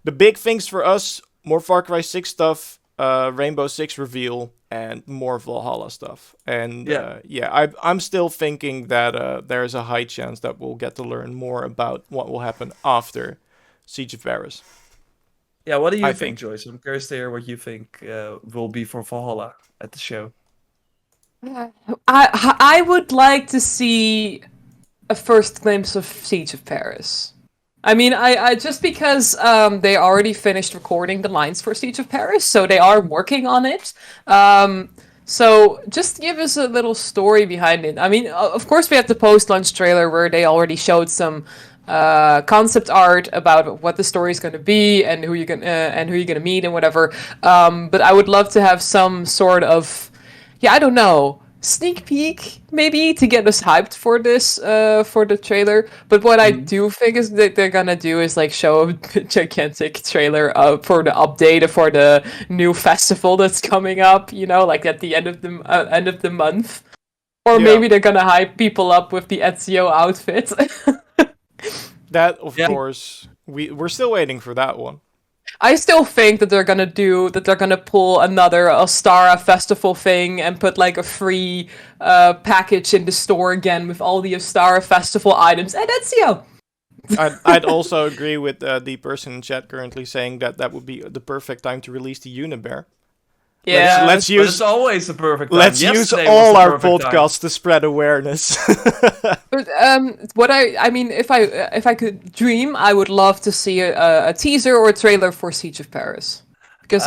the big things for us, more Far Cry 6 stuff, Rainbow Six reveal, and more Valhalla stuff. And Yeah. I'm still thinking that there's a high chance that we'll get to learn more about what will happen after Siege of Paris. Yeah, what do you I think, think. Joyce? I'm curious to hear what you think will be for Valhalla at the show. I would like to see a first glimpse of Siege of Paris. I mean, I just because they already finished recording the lines for Siege of Paris, so they are working on it. So just give us a little story behind it. I mean, of course, we have the post-launch trailer where they already showed some concept art about what the story is going to be and who you're gonna meet and whatever. But I would love to have some sort of, yeah, I don't know, sneak peek maybe to get us hyped for this for the trailer. But what I do think is that they're gonna do is like show a gigantic trailer for the update for the new festival that's coming up, you know, like at the end of the month. Or Yeah. maybe they're gonna hype people up with the Ezio outfit. That, of Yeah. course, we're still waiting for that one. I still think that they're gonna pull another Ostara festival thing and put like a free package in the store again with all the Ostara festival items and Ezio. I'd also agree with the person in chat currently saying that would be the perfect time to release the Unibear. Yeah, let's but use it's always the perfect time. let's use Yesterday was all the our perfect time. podcasts to spread awareness. but what I mean, if I could dream, I would love to see a teaser or a trailer for Siege of Paris because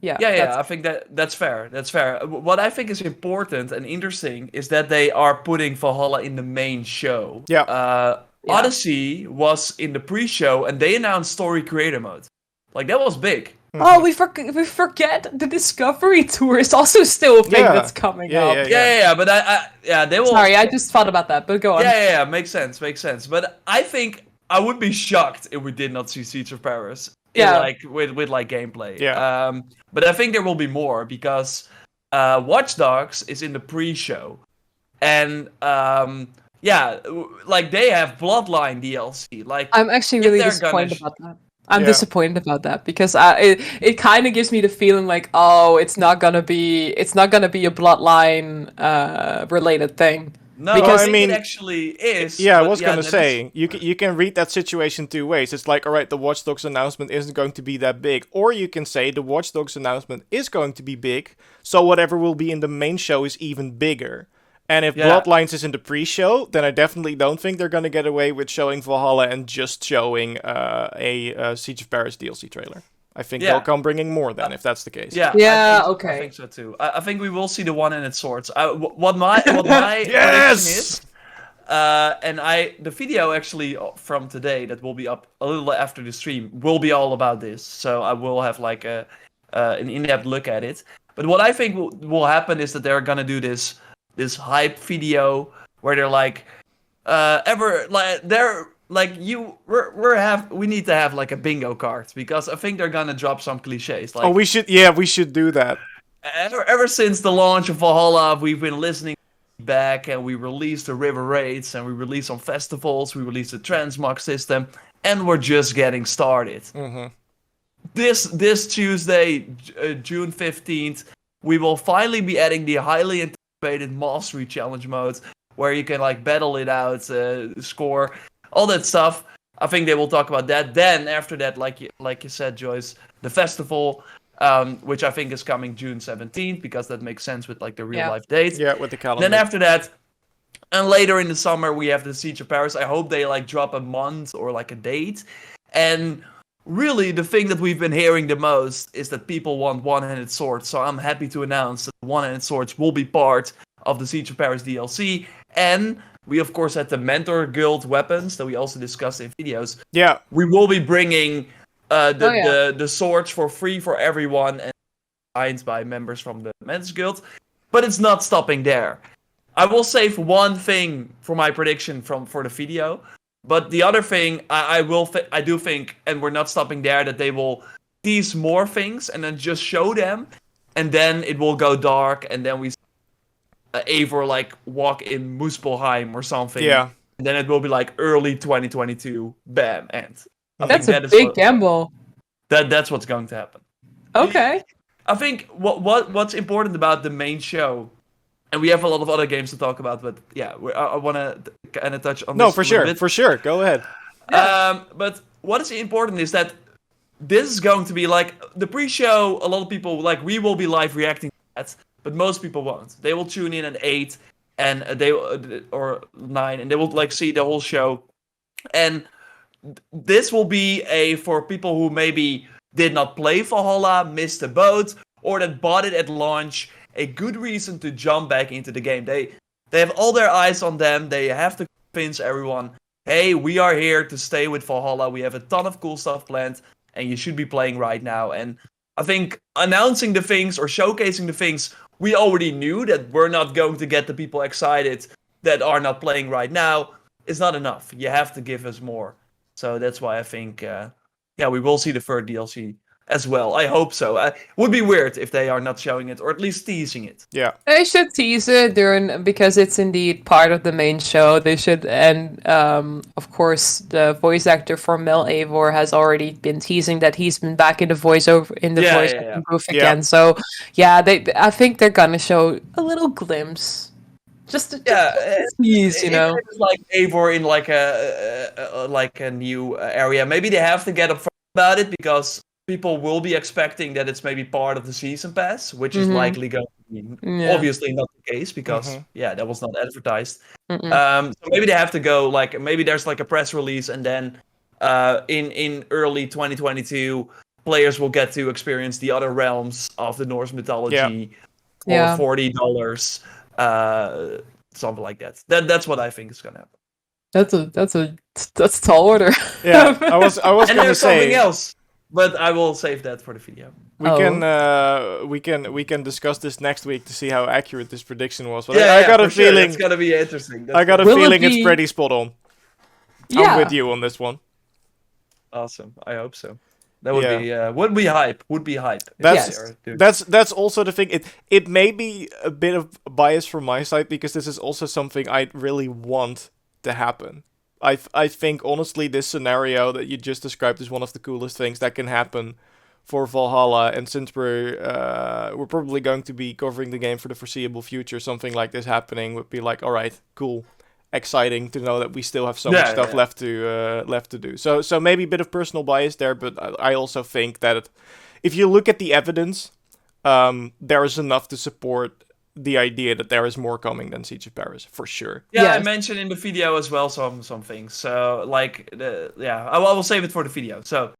Yeah, I think that's fair. That's fair. What I think is important and interesting is that they are putting Valhalla in the main show. Yeah. Yeah. Odyssey was in the pre-show, and they announced story creator mode. Like that was big. Oh, we forget the Discovery Tour is also still a thing Yeah. that's coming Yeah, up. yeah. Yeah, but they will. Sorry, I just thought about that, but go on. Yeah, makes sense. But I think I would be shocked if we did not see Siege of Paris. Yeah. Like with like gameplay. Yeah. But I think there will be more because Watch Dogs is in the pre-show, and like they have Bloodline DLC. Like I'm actually if really they're disappointed gonna about that. I'm Yeah. disappointed about that because it kind of gives me the feeling like, oh, it's not gonna be a Bloodline related thing. No, Because- I I mean, mean, it actually is. Yeah, I but was gonna that say you can read that situation two ways. It's like, all right, the Watch Dogs announcement isn't going to be that big, or you can say the Watch Dogs announcement is going to be big, so whatever will be in the main show is even bigger. And if Yeah. Bloodlines is in the pre-show, then I definitely don't think they're gonna get away with showing Valhalla and just showing a Siege of Paris DLC trailer. I think Yeah. they'll come bringing more then, if that's the case. Yeah, Yeah, I okay. think so too. I think we will see the one in its swords. What my prediction is, and the video actually from today that will be up a little after the stream will be all about this. So I will have like an in-depth look at it. But what I think will happen is that they're gonna do this hype video where they're like, we need to have like a bingo card because I think they're gonna drop some cliches. Like, We should do that. ever since the launch of Valhalla, we've been listening back, and we released the river raids, and we released some festivals, we released the transmog system, and we're just getting started. Mm-hmm. This Tuesday, June 15th, we will finally be adding the highly anticipated Mastery Challenge mode, where you can like battle it out, score, all that stuff. I think they will talk about that. Then after that, like you said, Joyce, the festival, which I think is coming June 17th, because that makes sense with like the real life date. Yeah, with the calendar. Then after that, and later in the summer, we have the Siege of Paris. I hope they like drop a month or like a date. And really, the thing that we've been hearing the most is that people want one-handed swords. So I'm happy to announce that one-handed swords will be part of the Siege of Paris DLC. And we, of course, had the Mentor Guild weapons that we also discussed in videos. Yeah. We will be bringing the swords for free for everyone, and signed by members from the Men's Guild. But it's not stopping there. I will save one thing for my prediction for the video. But the other thing, I do think, and we're not stopping there, that they will tease more things and then just show them, and then it will go dark, and then we see Eivor like walk in Muspelheim or something. Yeah. And then it will be like early 2022, bam, end. I That's think a that is big gamble. that's what's going to happen. Okay. I think what's important about the main show, and we have a lot of other games to talk about, but yeah, I want to kind of touch on No, this for a little sure, bit. for sure. Go ahead. But what is important is that this is going to be like the pre-show. A lot of people we will be live reacting to that, but most people won't. They will tune in at 8 and they or 9, and they will see the whole show. And this will be for people who maybe did not play Valhalla, missed the boat, or that bought it at launch, a good reason to jump back into the game. They have all their eyes on them. They have to convince everyone, hey, we are here to stay with Valhalla. We have a ton of cool stuff planned, and you should be playing right now. And I think announcing the things or showcasing the things we already knew that we're not going to get the people excited that are not playing right now is not enough. You have to give us more. So that's why I think, we will see the third DLC as well. I hope so. It would be weird if they are not showing it, or at least teasing it. Yeah. They should tease it because it's indeed part of the main show. They should, and of course, the voice actor for Mel Eivor has already been teasing that he's been back in the voice acting booth again. So, yeah, I think they're gonna show a little glimpse. Just tease, you know. It's like Eivor in a new area. Maybe they have to get upfront about it because people will be expecting that it's maybe part of the season pass, which is likely going to be obviously not the case because that was not advertised. So maybe they have to go maybe there's a press release, and then in early 2022 players will get to experience the other realms of the Norse mythology for $40. Something like that. That's what I think is gonna happen. That's a tall order. Yeah, I was And gonna there's say something else, but I will save that for the video. we can discuss this next week to see how accurate this prediction was. But I got a feeling it's gonna be interesting. I got a feeling it's pretty spot on. Yeah. I'm with you on this one. Awesome. I hope so. That would be hype. Would be hype. That's also the thing. It may be a bit of bias from my side because this is also something I really want to happen. I think honestly this scenario that you just described is one of the coolest things that can happen for Valhalla. And since we're probably going to be covering the game for the foreseeable future, something like this happening would be like, all right, cool. Exciting to know that we still have so much stuff left to do. So maybe a bit of personal bias there, but I also think that if you look at the evidence, there is enough to support the idea that there is more coming than Siege of Paris for sure. I mentioned in the video as well some things. So I will save it for the video. So